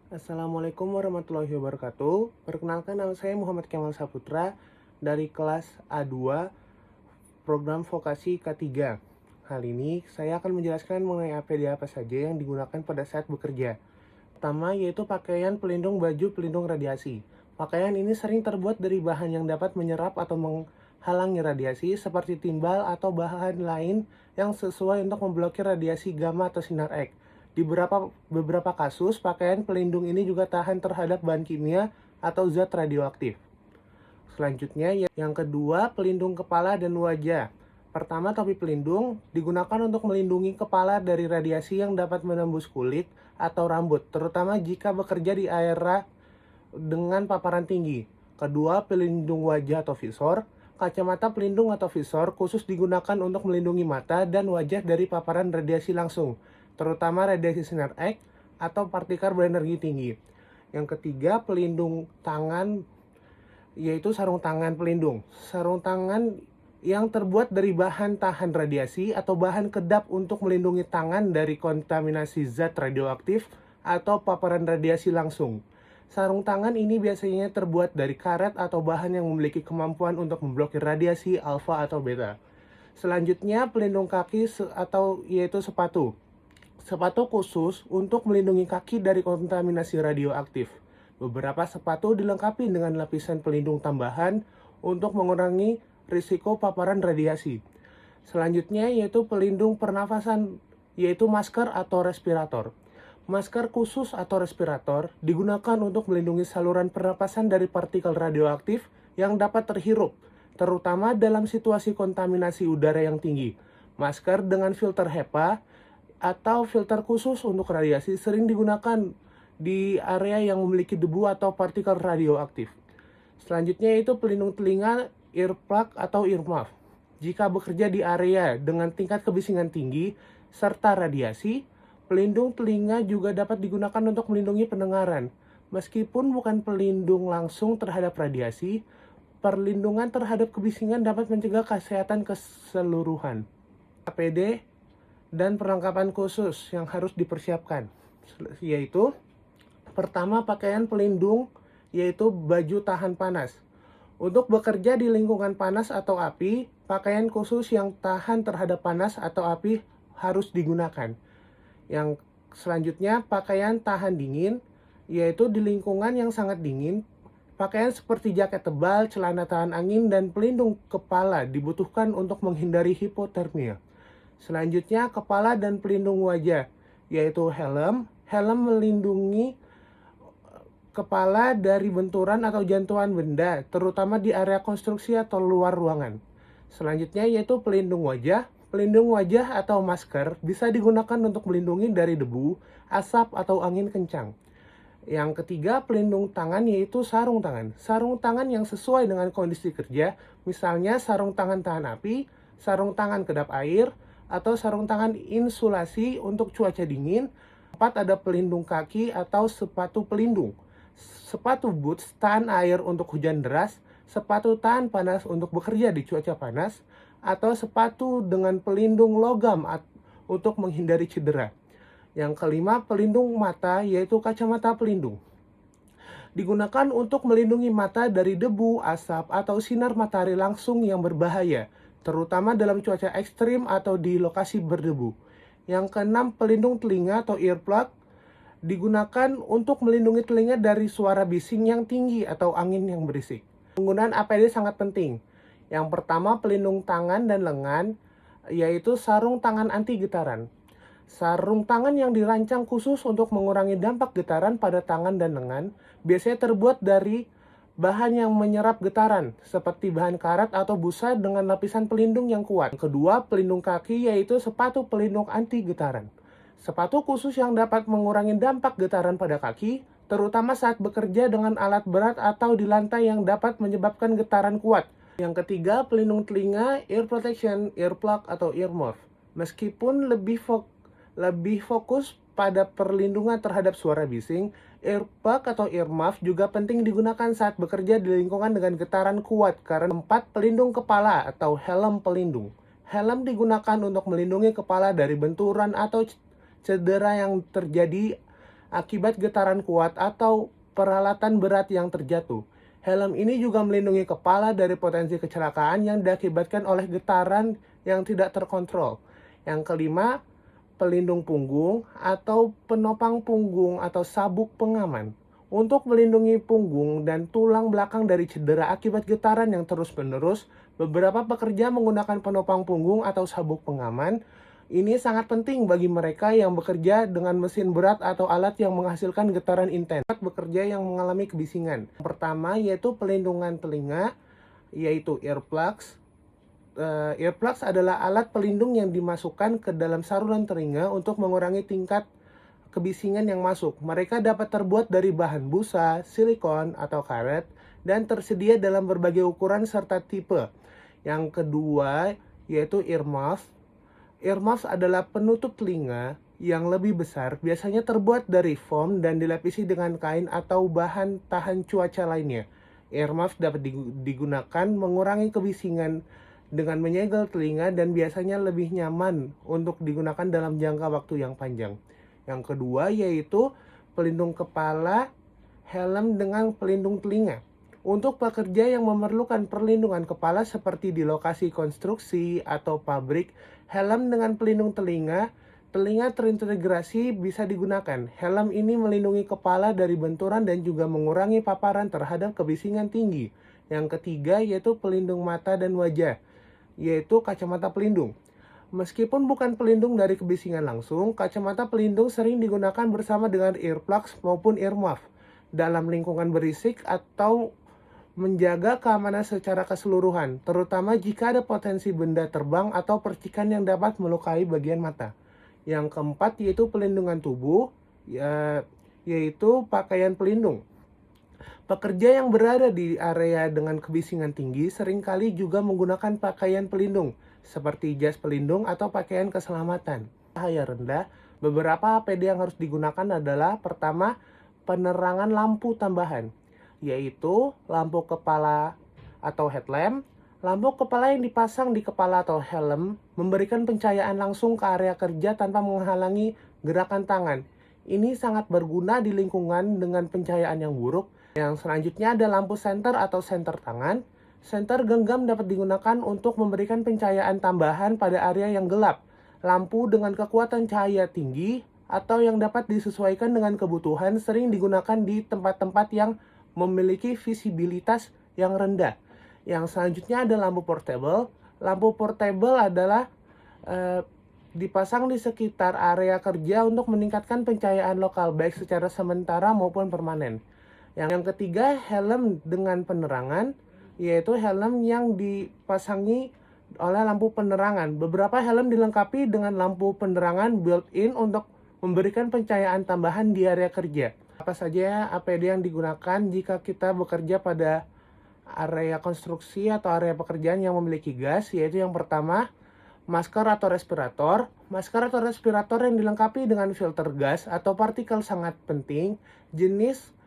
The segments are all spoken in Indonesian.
Assalamualaikum warahmatullahi wabarakatuh. Perkenalkan, nama saya Muhammad Kemal Saputra dari kelas A2 program vokasi K3. Kali ini saya akan menjelaskan mengenai APD apa saja yang digunakan pada saat bekerja. Pertama yaitu pakaian pelindung baju pelindung radiasi. Pakaian ini sering terbuat dari bahan yang dapat menyerap atau menghalangi radiasi seperti timbal atau bahan lain yang sesuai untuk memblokir radiasi gamma atau sinar X. Di beberapa kasus, pakaian pelindung ini juga tahan terhadap bahan kimia atau zat radioaktif. Selanjutnya, yang kedua, pelindung kepala dan wajah. Pertama, topi pelindung digunakan untuk melindungi kepala dari radiasi yang dapat menembus kulit atau rambut, terutama jika bekerja di area dengan paparan tinggi. Kedua, pelindung wajah atau visor. Kacamata pelindung atau visor khusus digunakan untuk melindungi mata dan wajah dari paparan radiasi langsung, terutama radiasi sinar X atau partikel berenergi tinggi. Yang ketiga, pelindung tangan, yaitu sarung tangan pelindung. Sarung tangan yang terbuat dari bahan tahan radiasi atau bahan kedap untuk melindungi tangan dari kontaminasi zat radioaktif atau paparan radiasi langsung. Sarung tangan ini biasanya terbuat dari karet atau bahan yang memiliki kemampuan untuk memblokir radiasi alfa atau beta. Selanjutnya, pelindung kaki atau yaitu sepatu. Sepatu khusus untuk melindungi kaki dari kontaminasi radioaktif. Beberapa sepatu dilengkapi dengan lapisan pelindung tambahan untuk mengurangi risiko paparan radiasi. Selanjutnya yaitu pelindung pernafasan, yaitu masker atau respirator. Masker khusus atau respirator digunakan untuk melindungi saluran pernapasan dari partikel radioaktif yang dapat terhirup, terutama dalam situasi kontaminasi udara yang tinggi. Masker dengan filter HEPA atau filter khusus untuk radiasi sering digunakan di area yang memiliki debu atau partikel radioaktif. Selanjutnya itu pelindung telinga, earplug atau earmuff. Jika bekerja di area dengan tingkat kebisingan tinggi serta radiasi, pelindung telinga juga dapat digunakan untuk melindungi pendengaran. Meskipun bukan pelindung langsung terhadap radiasi, perlindungan terhadap kebisingan dapat mencegah kesehatan keseluruhan. APD dan perlengkapan khusus yang harus dipersiapkan, yaitu pertama, pakaian pelindung, yaitu baju tahan panas. Untuk bekerja di lingkungan panas atau api, pakaian khusus yang tahan terhadap panas atau api harus digunakan. Yang selanjutnya, pakaian tahan dingin, yaitu di lingkungan yang sangat dingin, pakaian seperti jaket tebal, celana tahan angin, dan pelindung kepala dibutuhkan untuk menghindari hipotermia. Selanjutnya, kepala dan pelindung wajah, yaitu helm. Helm melindungi kepala dari benturan atau jatuhan benda, terutama di area konstruksi atau luar ruangan. Selanjutnya yaitu pelindung wajah. Pelindung wajah atau masker bisa digunakan untuk melindungi dari debu, asap, atau angin kencang. Yang ketiga, pelindung tangan yaitu sarung tangan. Sarung tangan yang sesuai dengan kondisi kerja, misalnya sarung tangan tahan api, sarung tangan kedap air, atau sarung tangan insulasi untuk cuaca dingin. Empat, ada pelindung kaki atau sepatu pelindung. Sepatu boots tahan air untuk hujan deras, sepatu tahan panas untuk bekerja di cuaca panas, atau sepatu dengan pelindung logam untuk menghindari cedera. Yang kelima, pelindung mata yaitu kacamata pelindung. Digunakan untuk melindungi mata dari debu, asap, atau sinar matahari langsung yang berbahaya, terutama dalam cuaca ekstrim atau di lokasi berdebu. Yang keenam, pelindung telinga atau earplug digunakan untuk melindungi telinga dari suara bising yang tinggi atau angin yang berisik. Penggunaan APD sangat penting. Yang pertama, pelindung tangan dan lengan, yaitu sarung tangan anti getaran. Sarung tangan yang dirancang khusus untuk mengurangi dampak getaran pada tangan dan lengan, biasanya terbuat dari bahan yang menyerap getaran, seperti bahan karat atau busa dengan lapisan pelindung yang kuat. Kedua, pelindung kaki, yaitu sepatu pelindung anti getaran. Sepatu khusus yang dapat mengurangi dampak getaran pada kaki, terutama saat bekerja dengan alat berat atau di lantai yang dapat menyebabkan getaran kuat. Yang ketiga, pelindung telinga, ear protection, earplug atau earmuff. Meskipun lebih fokus pada perlindungan terhadap suara bising, earplug atau earmuff juga penting digunakan saat bekerja di lingkungan dengan getaran kuat karena empat, pelindung kepala atau helm pelindung. Helm digunakan untuk melindungi kepala dari benturan atau cedera yang terjadi akibat getaran kuat atau peralatan berat yang terjatuh. Helm ini juga melindungi kepala dari potensi kecelakaan yang diakibatkan oleh getaran yang tidak terkontrol. Yang kelima, pelindung punggung atau penopang punggung atau sabuk pengaman. Untuk melindungi punggung dan tulang belakang dari cedera akibat getaran yang terus-menerus, beberapa pekerja menggunakan penopang punggung atau sabuk pengaman. Ini sangat penting bagi mereka yang bekerja dengan mesin berat atau alat yang menghasilkan getaran intens. Bekerja yang mengalami kebisingan. Pertama yaitu pelindungan telinga, yaitu earplugs. Earplugs adalah alat pelindung yang dimasukkan ke dalam saluran telinga untuk mengurangi tingkat kebisingan yang masuk. Mereka dapat terbuat dari bahan busa, silikon, atau karet, dan tersedia dalam berbagai ukuran serta tipe. Yang kedua yaitu earmuffs. Earmuffs adalah penutup telinga yang lebih besar, biasanya terbuat dari foam dan dilapisi dengan kain atau bahan tahan cuaca lainnya. Earmuffs dapat digunakan mengurangi kebisingan dengan menyegel telinga dan biasanya lebih nyaman untuk digunakan dalam jangka waktu yang panjang. Yang kedua yaitu pelindung kepala, helm dengan pelindung telinga. Untuk pekerja yang memerlukan perlindungan kepala seperti di lokasi konstruksi atau pabrik, helm dengan pelindung telinga terintegrasi bisa digunakan. Helm ini melindungi kepala dari benturan dan juga mengurangi paparan terhadap kebisingan tinggi. Yang ketiga yaitu pelindung mata dan wajah, yaitu kacamata pelindung. Meskipun bukan pelindung dari kebisingan langsung, kacamata pelindung sering digunakan bersama dengan earplugs maupun earmuff dalam lingkungan berisik atau menjaga keamanan secara keseluruhan, terutama jika ada potensi benda terbang atau percikan yang dapat melukai bagian mata. Yang keempat yaitu pelindungan tubuh, yaitu pakaian pelindung. Pekerja yang berada di area dengan kebisingan tinggi seringkali juga menggunakan pakaian pelindung, seperti jas pelindung atau pakaian keselamatan. Cahaya rendah, beberapa APD yang harus digunakan adalah pertama, penerangan lampu tambahan, yaitu lampu kepala atau headlamp. Lampu kepala yang dipasang di kepala atau helm memberikan pencahayaan langsung ke area kerja tanpa menghalangi gerakan tangan. Ini sangat berguna di lingkungan dengan pencahayaan yang buruk. Yang selanjutnya ada lampu senter atau senter tangan. Senter genggam dapat digunakan untuk memberikan pencahayaan tambahan pada area yang gelap. Lampu dengan kekuatan cahaya tinggi atau yang dapat disesuaikan dengan kebutuhan sering digunakan di tempat-tempat yang memiliki visibilitas yang rendah. Yang selanjutnya ada lampu portable. Lampu portable adalah dipasang di sekitar area kerja untuk meningkatkan pencahayaan lokal baik secara sementara maupun permanen. Yang ketiga, helm dengan penerangan, yaitu helm yang dipasangi oleh lampu penerangan. Beberapa helm dilengkapi dengan lampu penerangan built-in untuk memberikan pencahayaan tambahan di area kerja. Apa saja APD yang digunakan jika kita bekerja pada area konstruksi atau area pekerjaan yang memiliki gas, yaitu yang pertama, masker atau respirator. Masker atau respirator yang dilengkapi dengan filter gas atau partikel sangat penting. Jenis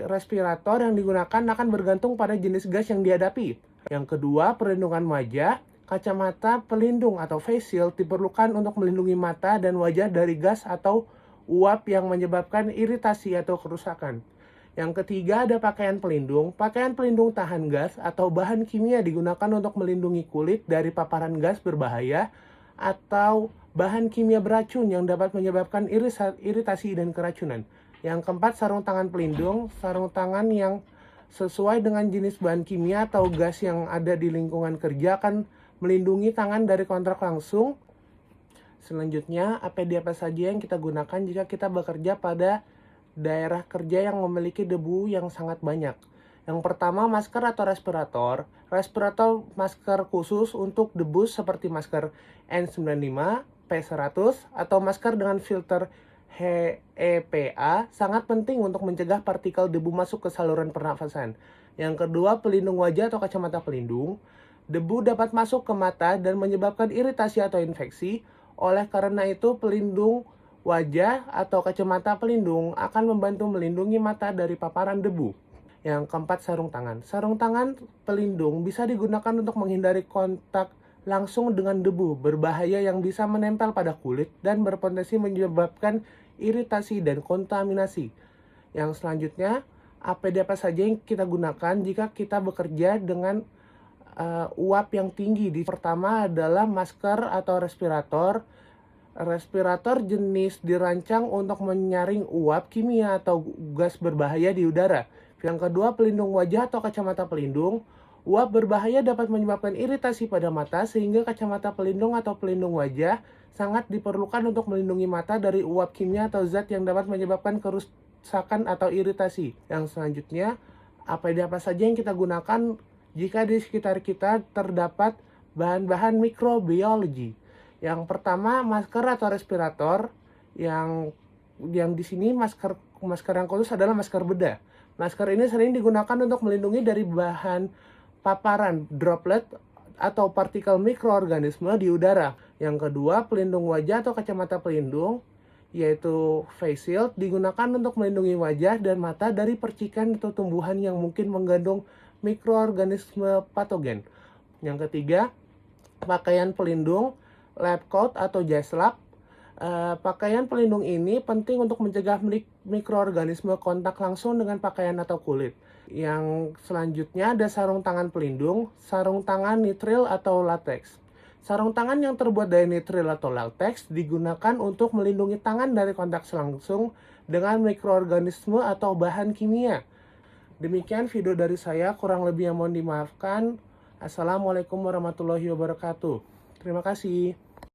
respirator yang digunakan akan bergantung pada jenis gas yang dihadapi. Yang kedua, perlindungan wajah. Kacamata pelindung atau face shield diperlukan untuk melindungi mata dan wajah dari gas atau uap yang menyebabkan iritasi atau kerusakan. Yang ketiga ada pakaian pelindung. Pakaian pelindung tahan gas atau bahan kimia digunakan untuk melindungi kulit dari paparan gas berbahaya atau bahan kimia beracun yang dapat menyebabkan iritasi dan keracunan. Yang keempat, sarung tangan pelindung. Sarung tangan yang sesuai dengan jenis bahan kimia atau gas yang ada di lingkungan kerja akan melindungi tangan dari kontak langsung. Selanjutnya, APD apa saja yang kita gunakan jika kita bekerja pada daerah kerja yang memiliki debu yang sangat banyak. Yang pertama, masker atau respirator. Respirator masker khusus untuk debu seperti masker N95, P100, atau masker dengan filter HEPA sangat penting untuk mencegah partikel debu masuk ke saluran pernafasan. Yang kedua, pelindung wajah atau kacamata pelindung. Debu dapat masuk ke mata dan menyebabkan iritasi atau infeksi. Oleh karena itu, pelindung wajah atau kacamata pelindung akan membantu melindungi mata dari paparan debu. Yang keempat, sarung tangan. Sarung tangan pelindung bisa digunakan untuk menghindari kontak langsung dengan debu berbahaya yang bisa menempel pada kulit dan berpotensi menyebabkan iritasi, dan kontaminasi. Yang selanjutnya, APD apa saja yang kita gunakan jika kita bekerja dengan uap yang tinggi. Pertama adalah masker atau respirator. Respirator jenis dirancang untuk menyaring uap kimia atau gas berbahaya di udara. Yang kedua, pelindung wajah atau kacamata pelindung. Uap berbahaya dapat menyebabkan iritasi pada mata, sehingga kacamata pelindung atau pelindung wajah sangat diperlukan untuk melindungi mata dari uap kimia atau zat yang dapat menyebabkan kerusakan atau iritasi. Yang selanjutnya, APD apa saja yang kita gunakan jika di sekitar kita terdapat bahan-bahan mikrobiologi. Yang pertama, masker atau respirator. Yang di sini masker yang khusus adalah masker bedah. Masker ini sering digunakan untuk melindungi dari bahan paparan droplet atau partikel mikroorganisme di udara. Yang kedua, pelindung wajah atau kacamata pelindung, yaitu face shield, digunakan untuk melindungi wajah dan mata dari percikan atau tumbuhan yang mungkin mengandung mikroorganisme patogen. Yang ketiga, pakaian pelindung, lab coat atau jas lab. Pakaian pelindung ini penting untuk mencegah mikroorganisme kontak langsung dengan pakaian atau kulit. Yang selanjutnya ada sarung tangan pelindung, sarung tangan nitril atau latex. Sarung tangan yang terbuat dari nitril atau latex digunakan untuk melindungi tangan dari kontak langsung dengan mikroorganisme atau bahan kimia. Demikian video dari saya, kurang lebih yang mohon dimaafkan. Assalamualaikum warahmatullahi wabarakatuh. Terima kasih.